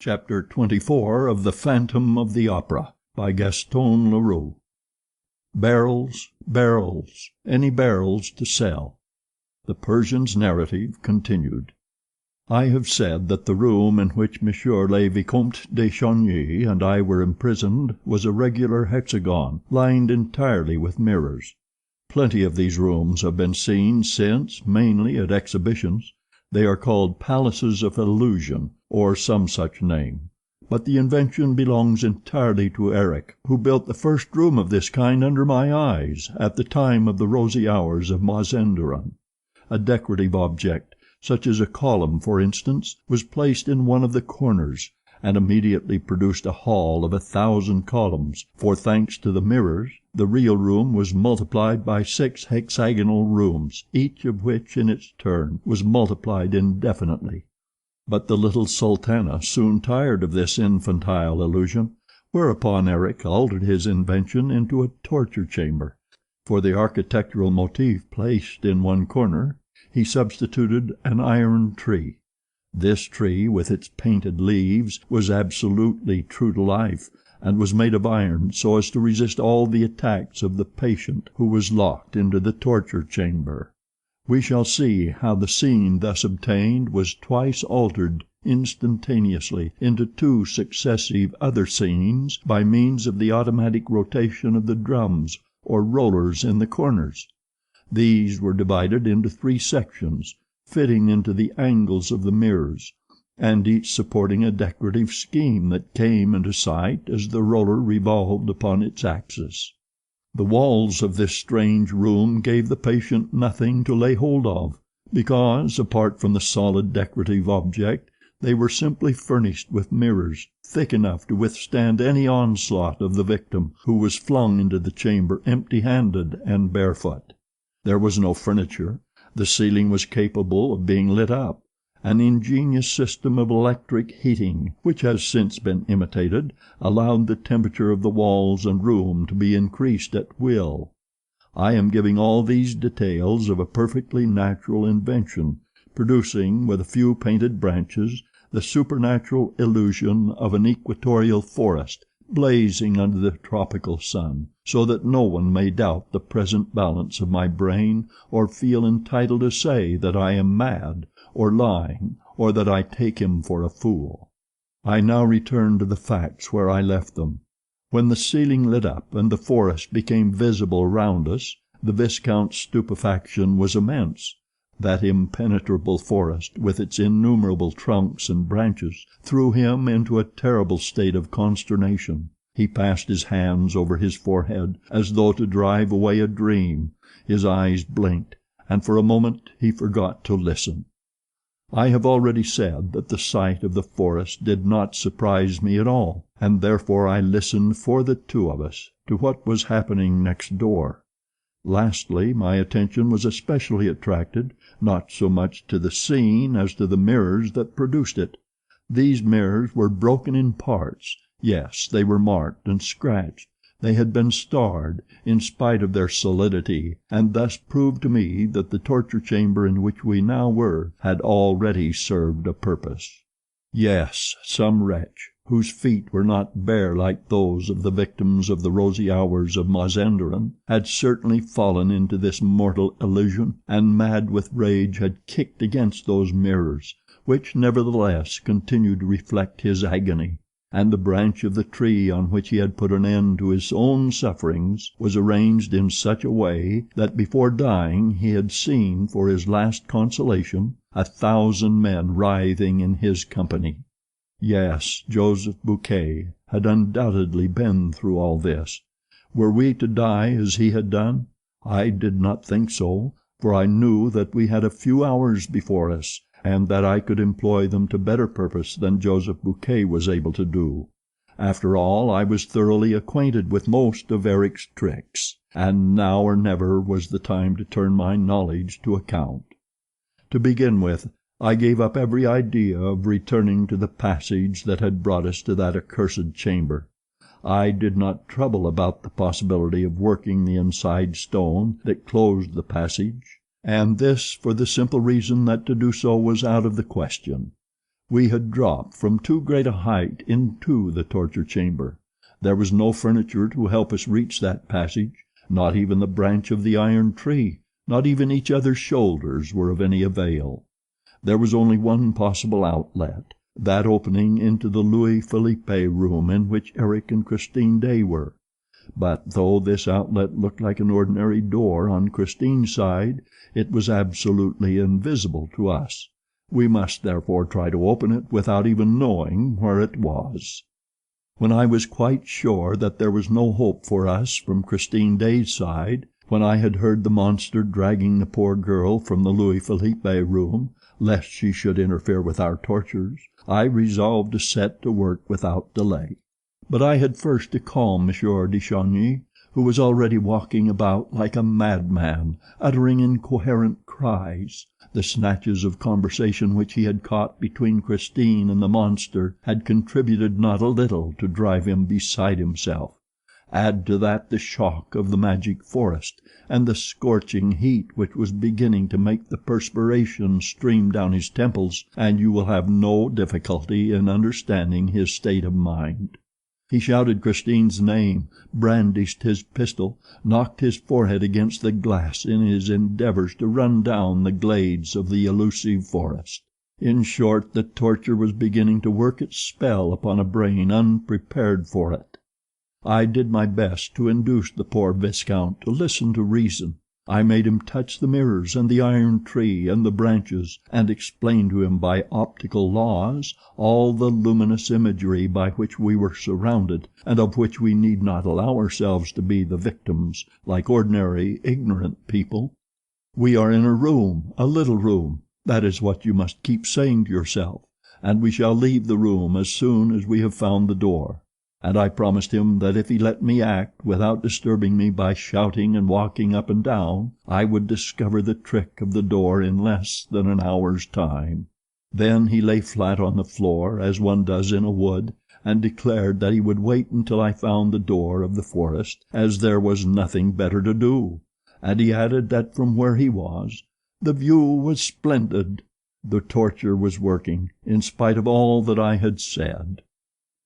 Chapter 24 of The Phantom of the Opera by Gaston Leroux. Barrels, barrels, any barrels to sell. The Persian's narrative continued. I have said that the room in which Monsieur le Vicomte de Chagny and I were imprisoned was a regular hexagon, lined entirely with mirrors. Plenty of these rooms have been seen since, mainly at exhibitions. They are called palaces of illusion, or some such name. But the invention belongs entirely to Eric, who built the first room of this kind under my eyes, at the time of the rosy hours of Mazenderan. A decorative object, such as a column for instance, was placed in one of the corners, and immediately produced a hall of 1,000 columns, for thanks to the mirrors, the real room was multiplied by 6 hexagonal rooms, each of which in its turn was multiplied indefinitely. But the little sultana soon tired of this infantile illusion, whereupon Eric altered his invention into a torture chamber. For the architectural motif placed in one corner, he substituted an iron tree. This tree, with its painted leaves, was absolutely true to life, and was made of iron so as to resist all the attacks of the patient who was locked into the torture chamber. We shall see how the scene thus obtained was twice altered instantaneously into 2 successive other scenes by means of the automatic rotation of the drums or rollers in the corners. These were divided into 3 sections, fitting into the angles of the mirrors, and each supporting a decorative scheme that came into sight as the roller revolved upon its axis. The walls of this strange room gave the patient nothing to lay hold of, because, apart from the solid decorative object, they were simply furnished with mirrors thick enough to withstand any onslaught of the victim, who was flung into the chamber empty-handed and barefoot. There was no furniture. The ceiling was capable of being lit up. An ingenious system of electric heating, which has since been imitated, allowed the temperature of the walls and room to be increased at will. I am giving all these details of a perfectly natural invention, producing, with a few painted branches, the supernatural illusion of an equatorial forest blazing under the tropical sun, so that no one may doubt the present balance of my brain, or feel entitled to say that I am mad, or lying, or that I take him for a fool. I now return to the facts where I left them. When the ceiling lit up and the forest became visible round us, the Viscount's stupefaction was immense. That impenetrable forest, with its innumerable trunks and branches, threw him into a terrible state of consternation. He passed his hands over his forehead, as though to drive away a dream. His eyes blinked, and for a moment he forgot to listen. I have already said that the sight of the forest did not surprise me at all, and therefore I listened for the 2 of us to what was happening next door. Lastly, my attention was especially attracted, not so much to the scene as to the mirrors that produced it. These mirrors were broken in parts. Yes, they were marked and scratched. They had been starred, in spite of their solidity, and thus proved to me that the torture chamber in which we now were had already served a purpose. Yes, some wretch, whose feet were not bare like those of the victims of the rosy hours of Mazenderan, had certainly fallen into this mortal illusion, and mad with rage had kicked against those mirrors, which nevertheless continued to reflect his agony. And the branch of the tree on which he had put an end to his own sufferings was arranged in such a way that before dying he had seen for his last consolation 1,000 men writhing in his company. Yes, Joseph Buquet had undoubtedly been through all this. Were we to die as he had done? I did not think so, for I knew that we had a few hours before us, and that I could employ them to better purpose than Joseph Buquet was able to do. After all, I was thoroughly acquainted with most of Eric's tricks, and now or never was the time to turn my knowledge to account. To begin with, I gave up every idea of returning to the passage that had brought us to that accursed chamber. I did not trouble about the possibility of working the inside stone that closed the passage, and this for the simple reason that to do so was out of the question. We had dropped from too great a height into the torture chamber. There was no furniture to help us reach that passage, not even the branch of the iron tree, not even each other's shoulders were of any avail. There was only one possible outlet, that opening into the Louis Philippe room in which Eric and Christine Daae were. But though this outlet looked like an ordinary door on Christine's side, it was absolutely invisible to us. We must therefore try to open it without even knowing where it was. When I was quite sure that there was no hope for us from Christine Daae's side, when I had heard the monster dragging the poor girl from the Louis Philippe room, lest she should interfere with our tortures, I resolved to set to work without delay. But I had first to calm Monsieur de Chagny, who was already walking about like a madman, uttering incoherent cries. The snatches of conversation which he had caught between Christine and the monster had contributed not a little to drive him beside himself. Add to that the shock of the magic forest, and the scorching heat which was beginning to make the perspiration stream down his temples, and you will have no difficulty in understanding his state of mind. He shouted Christine's name, brandished his pistol, knocked his forehead against the glass in his endeavors to run down the glades of the elusive forest. In short, the torture was beginning to work its spell upon a brain unprepared for it. I did my best to induce the poor Viscount to listen to reason. I made him touch the mirrors and the iron tree and the branches, and explain to him by optical laws all the luminous imagery by which we were surrounded, and of which we need not allow ourselves to be the victims like ordinary ignorant people. We are in a room, a little room, that is what you must keep saying to yourself, and we shall leave the room as soon as we have found the door. And I promised him that if he let me act without disturbing me by shouting and walking up and down, I would discover the trick of the door in less than an hour's time. Then he lay flat on the floor, as one does in a wood, and declared that he would wait until I found the door of the forest, as there was nothing better to do. And he added that from where he was, the view was splendid. The torture was working, in spite of all that I had said.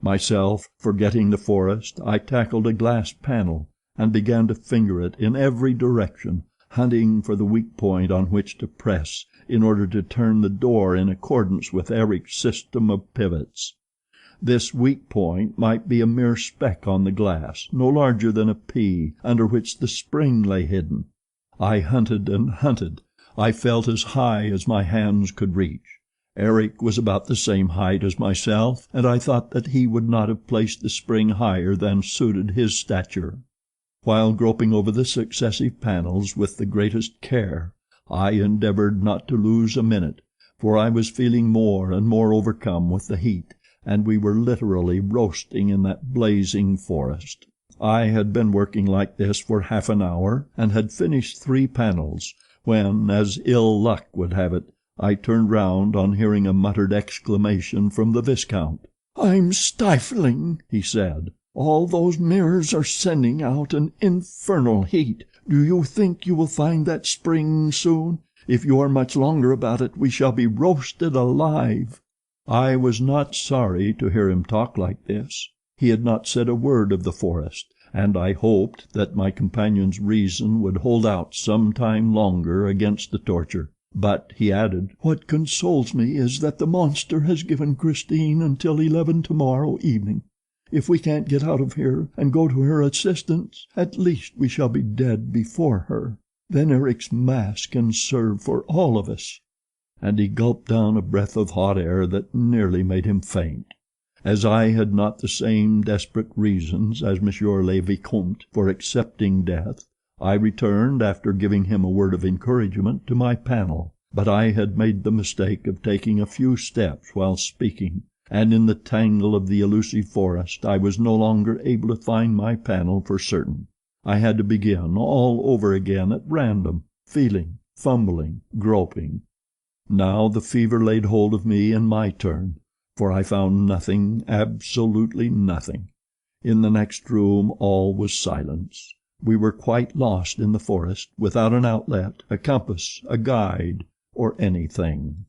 Myself, forgetting the forest, I tackled a glass panel, and began to finger it in every direction, hunting for the weak point on which to press in order to turn the door in accordance with Eric's system of pivots. This weak point might be a mere speck on the glass, no larger than a pea, under which the spring lay hidden. I hunted and hunted. I felt as high as my hands could reach. Eric was about the same height as myself, and I thought that he would not have placed the spring higher than suited his stature. While groping over the successive panels with the greatest care, I endeavored not to lose a minute, for I was feeling more and more overcome with the heat, and we were literally roasting in that blazing forest. I had been working like this for half an hour, and had finished 3 panels, when, as ill luck would have it, I turned round on hearing a muttered exclamation from the Viscount. "I'm stifling," he said. "All those mirrors are sending out an infernal heat. Do you think you will find that spring soon? If you are much longer about it, we shall be roasted alive." I was not sorry to hear him talk like this. He had not said a word of the forest, and I hoped that my companion's reason would hold out some time longer against the torture. But he added, "What consoles me is that the monster has given Christine until 11 tomorrow evening. If we can't get out of here and go to her assistance, at least we shall be dead before her. Then Eric's mass can serve for all of us." And he gulped down a breath of hot air that nearly made him faint. As I had not the same desperate reasons as Monsieur le Vicomte for accepting death, I returned, after giving him a word of encouragement, to my panel. But I had made the mistake of taking a few steps while speaking, and in the tangle of the elusive forest I was no longer able to find my panel for certain. I had to begin all over again at random, feeling, fumbling, groping. Now the fever laid hold of me in my turn, for I found nothing, absolutely nothing. In the next room all was silence. We were quite lost in the forest, without an outlet, a compass, a guide, or anything.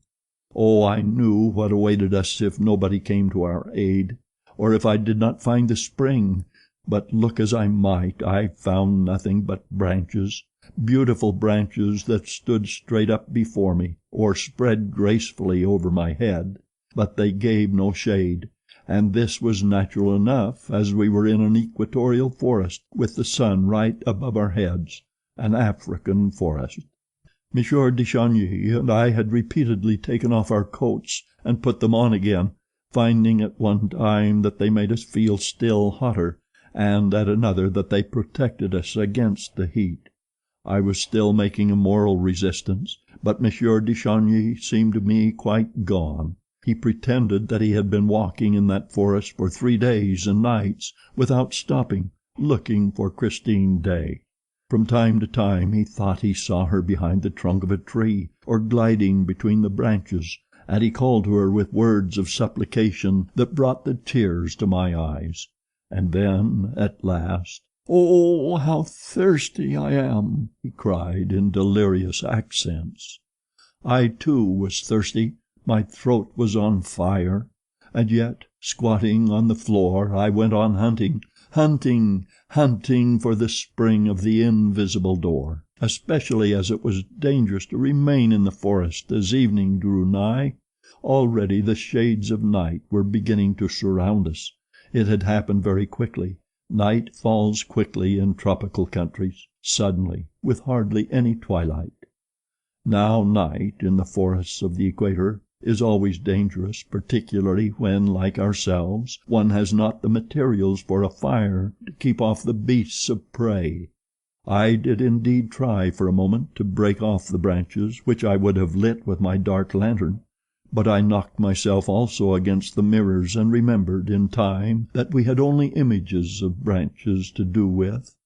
Oh, I knew what awaited us if nobody came to our aid, or if I did not find the spring, but look as I might, I found nothing but branches, beautiful branches that stood straight up before me, or spread gracefully over my head, but they gave no shade, and this was natural enough, as we were in an equatorial forest, with the sun right above our heads, an African forest. Monsieur de Chagny and I had repeatedly taken off our coats and put them on again, finding at one time that they made us feel still hotter, and at another that they protected us against the heat. I was still making a moral resistance, but Monsieur de Chagny seemed to me quite gone. He pretended that he had been walking in that forest for 3 days and nights without stopping, looking for Christine Daae. From time to time he thought he saw her behind the trunk of a tree, or gliding between the branches, and he called to her with words of supplication that brought the tears to my eyes. And then, at last, "Oh, how thirsty I am!" he cried in delirious accents. I, too, was thirsty. My throat was on fire. And yet, squatting on the floor, I went on hunting, hunting for the spring of the invisible door, especially as it was dangerous to remain in the forest as evening drew nigh. Already the shades of night were beginning to surround us. It had happened very quickly. Night falls quickly in tropical countries, suddenly, with hardly any twilight. Now night in the forests of the equator is always dangerous, particularly when, like ourselves, one has not the materials for a fire to keep off the beasts of prey. I did indeed try for a moment to break off the branches which I would have lit with my dark lantern, but I knocked myself also against the mirrors and remembered in time that we had only images of branches to do with.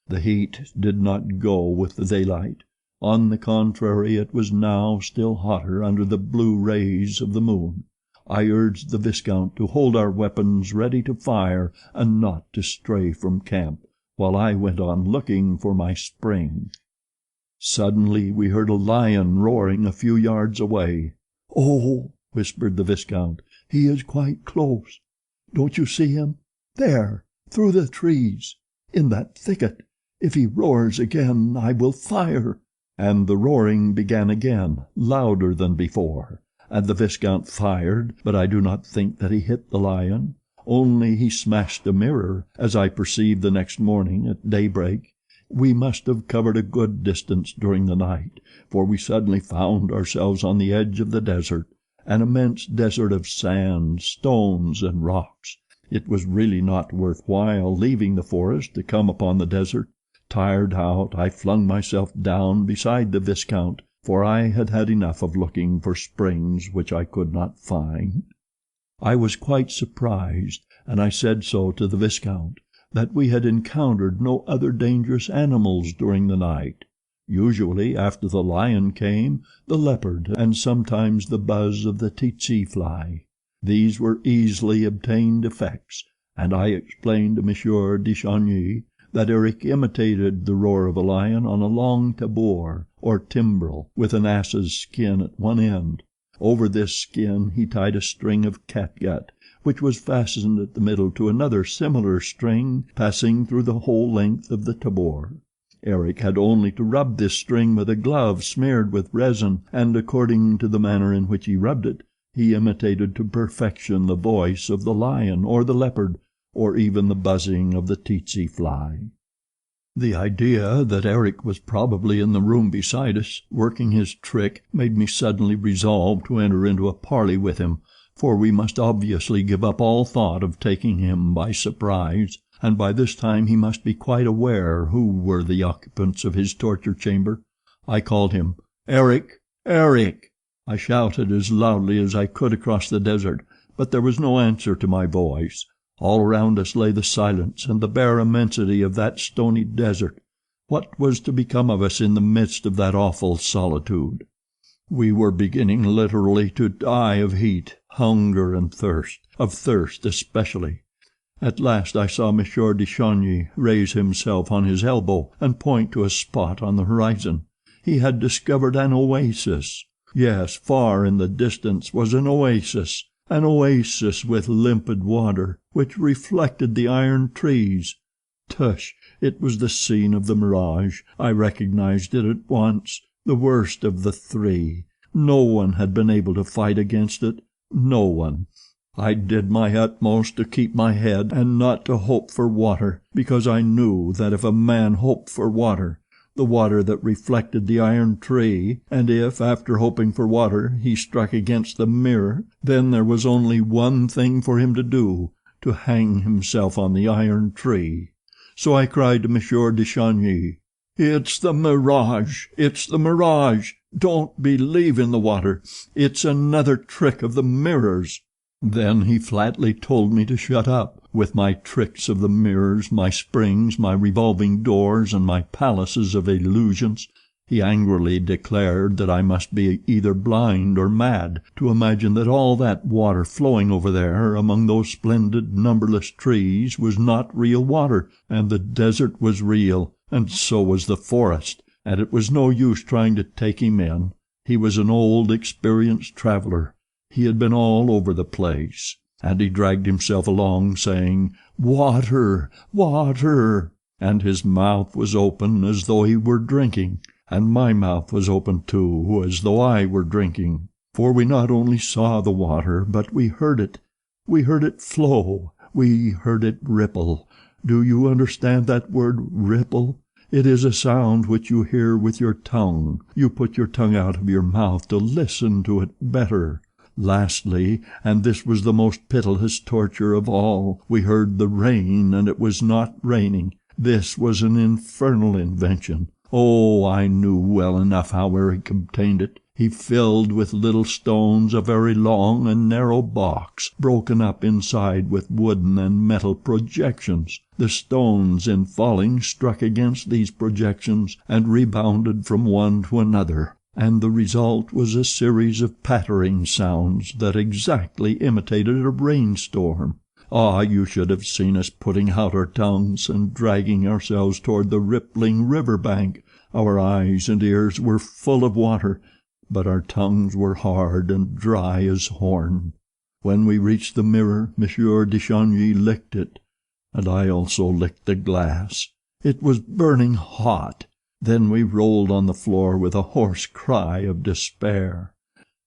The heat did not go with the daylight. On the contrary, it was now still hotter under the blue rays of the moon. I urged the Viscount to hold our weapons ready to fire and not to stray from camp, while I went on looking for my spring. Suddenly we heard a lion roaring a few yards away. "Oh," whispered the Viscount, "he is quite close. Don't you see him? There, through the trees, in that thicket. If he roars again I will fire." And the roaring began again, louder than before, and the Viscount fired, but I do not think that he hit the lion. Only he smashed a mirror, as I perceived the next morning at daybreak. We must have covered a good distance during the night, for we suddenly found ourselves on the edge of the desert, an immense desert of sand, stones, and rocks. It was really not worth while leaving the forest to come upon the desert. Tired out, I flung myself down beside the Viscount, for I had had enough of looking for springs which I could not find. I was quite surprised, and I said so to the Viscount, that we had encountered no other dangerous animals during the night. Usually, after the lion came, the leopard, and sometimes the buzz of the tsetse fly. These were easily obtained effects, and I explained to Monsieur de Chagny that Eric imitated the roar of a lion on a long tabor, or timbrel, with an ass's skin at one end. Over this skin he tied a string of catgut, which was fastened at the middle to another similar string passing through the whole length of the tabor. Eric had only to rub this string with a glove smeared with resin, and according to the manner in which he rubbed it, he imitated to perfection the voice of the lion or the leopard, or even the buzzing of the tsetse fly. The idea that Eric was probably in the room beside us, working his trick, made me suddenly resolve to enter into a parley with him, for we must obviously give up all thought of taking him by surprise, and by this time he must be quite aware who were the occupants of his torture chamber. I called him, "Eric! Eric!" I shouted as loudly as I could across the desert, but there was no answer to my voice. All around us lay the silence and the bare immensity of that stony desert. What was to become of us in the midst of that awful solitude? We were beginning literally to die of heat, hunger, and thirst, of thirst especially. At last I saw Monsieur de Chagny raise himself on his elbow and point to a spot on the horizon. He had discovered an oasis. Yes, far in the distance was an oasis with limpid water, which reflected the iron trees. Tush! It was the scene of the mirage. I recognized it at once. The worst of the three. No one had been able to fight against it. No one. I did my utmost to keep my head and not to hope for water, because I knew that if a man hoped for water, the water that reflected the iron tree, and if, after hoping for water, he struck against the mirror, then there was only one thing for him to do, to hang himself on the iron tree. So I cried to Monsieur de Chagny, "It's the mirage! It's the mirage! Don't believe in the water! It's another trick of the mirrors!" Then he flatly told me to shut up, with my tricks of the mirrors, my springs, my revolving doors, and my palaces of illusions. He angrily declared that I must be either blind or mad to imagine that all that water flowing over there among those splendid numberless trees was not real water, and the desert was real, and so was the forest, and it was no use trying to take him in. He was an old, experienced traveler. He had been all over the place, and he dragged himself along saying, "Water, water," and his mouth was open as though he were drinking, and my mouth was open too, as though I were drinking. For we not only saw the water, but we heard it. We heard it flow. We heard it ripple. Do you understand that word, ripple? It is a sound which you hear with your tongue. You put your tongue out of your mouth to listen to it better. Lastly, and this was the most pitiless torture of all, we heard the rain, and it was not raining. This was an infernal invention. Oh, I knew well enough how Eric obtained it. He filled with little stones a very long and narrow box, broken up inside with wooden and metal projections. The stones, in falling, struck against these projections, and rebounded from one to another, and the result was a series of pattering sounds that exactly imitated a rainstorm. Ah, you should have seen us putting out our tongues and dragging ourselves toward the rippling river bank. Our eyes and ears were full of water, but our tongues were hard and dry as horn. When we reached the mirror, Monsieur de Chagny licked it, and I also licked the glass. It was burning hot. Then we rolled on the floor with a hoarse cry of despair.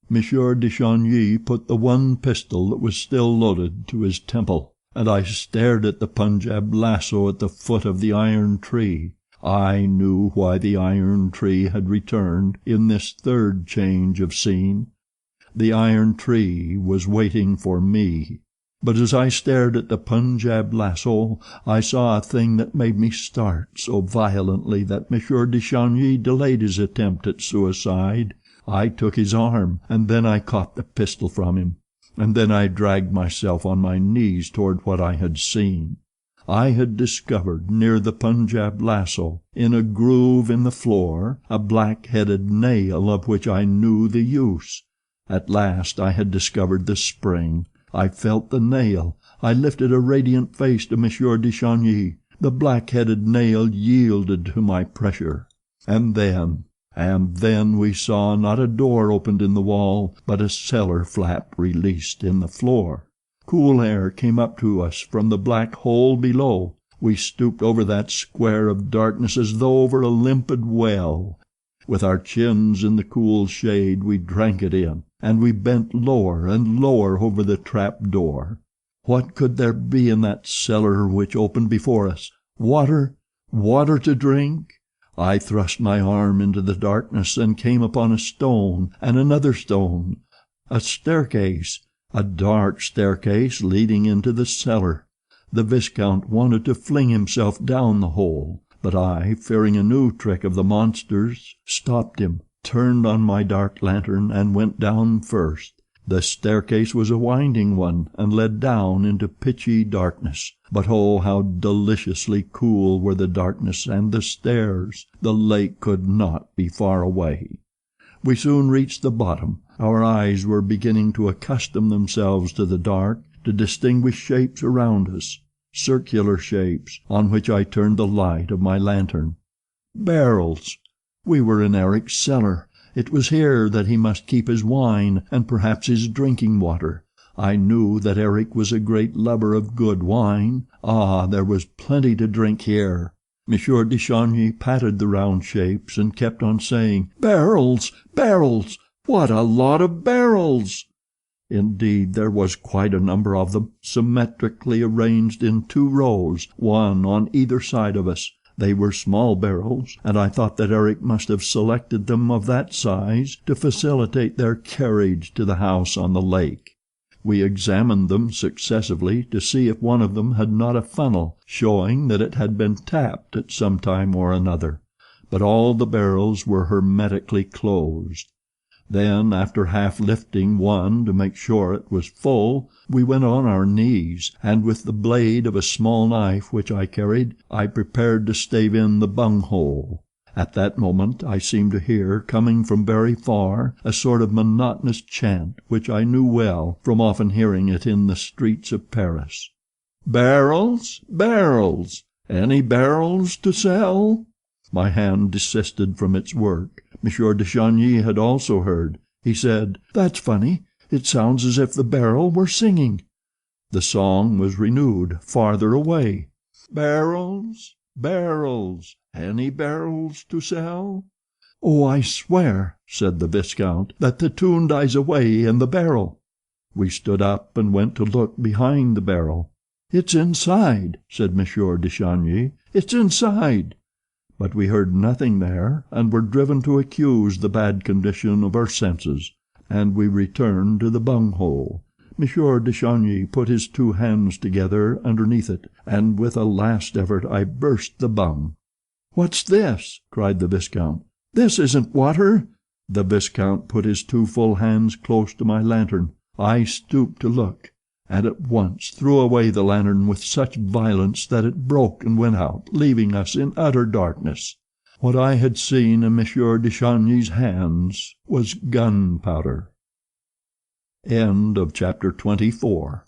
Monsieur de Chagny put the one pistol that was still loaded to his temple, and I stared at the Punjab lasso at the foot of the iron tree. I knew why the iron tree had returned in this third change of scene. The iron tree was waiting for me. But as I stared at the Punjab lasso, I saw a thing that made me start so violently that Monsieur de Chagny delayed his attempt at suicide. I took his arm, and then I caught the pistol from him, and then I dragged myself on my knees toward what I had seen. I had discovered, near the Punjab lasso, in a groove in the floor, a black-headed nail of which I knew the use. At last I had discovered the spring. I felt the nail. I lifted a radiant face to Monsieur de Chagny. The black-headed nail yielded to my pressure. And then we saw not a door opened in the wall, but a cellar flap released in the floor. Cool air came up to us from the black hole below. We stooped over that square of darkness as though over a limpid well. With our chins in the cool shade we drank it in, and we bent lower and lower over the trap door. What could there be in that cellar which opened before us? Water? Water to drink? I thrust my arm into the darkness and came upon a stone and another stone. A staircase. A dark staircase leading into the cellar. The Viscount wanted to fling himself down the hole, but I, fearing a new trick of the monsters, stopped him, turned on my dark lantern, and went down first. The staircase was a winding one, and led down into pitchy darkness. But oh, how deliciously cool were the darkness and the stairs! The lake could not be far away. We soon reached the bottom. Our eyes were beginning to accustom themselves to the dark, to distinguish shapes around us, circular shapes, on which I turned the light of my lantern. Barrels! We were in Eric's cellar. It was here that he must keep his wine and perhaps his drinking water. I knew that Eric was a great lover of good wine. Ah, there was plenty to drink here. Monsieur de Chagny patted the round shapes and kept on saying, "Barrels! Barrels! What a lot of barrels!" Indeed, there was quite a number of them, symmetrically arranged in 2 rows, one on either side of us. They were small barrels, and I thought that Eric must have selected them of that size to facilitate their carriage to the house on the lake. We examined them successively to see if one of them had not a funnel, showing that it had been tapped at some time or another, but all the barrels were hermetically closed. Then, after half lifting one to make sure it was full, we went on our knees, and with the blade of a small knife which I carried, I prepared to stave in the bunghole. At that moment I seemed to hear, coming from very far, a sort of monotonous chant which I knew well from often hearing it in the streets of Paris. "Barrels! Barrels! Any barrels to sell?" My hand desisted from its work. Monsieur de Chagny had also heard. He said, "That's funny. It sounds as if the barrel were singing." The song was renewed, farther away. "Barrels! Barrels! Any barrels to sell?" "Oh, I swear," said the Viscount, "that the tune dies away in the barrel." We stood up and went to look behind the barrel. "It's inside," said Monsieur de Chagny. "It's inside." But we heard nothing there, and were driven to accuse the bad condition of our senses, and we returned to the bunghole. Monsieur de Chagny put his 2 hands together underneath it, and with a last effort I burst the bung. "What's this?" cried the Viscount. "This isn't water." The Viscount put his 2 full hands close to my lantern. I stooped to look, and at once threw away the lantern with such violence that it broke and went out, leaving us in utter darkness. What I had seen in Monsieur de Chagny's hands was gunpowder. Chapter 24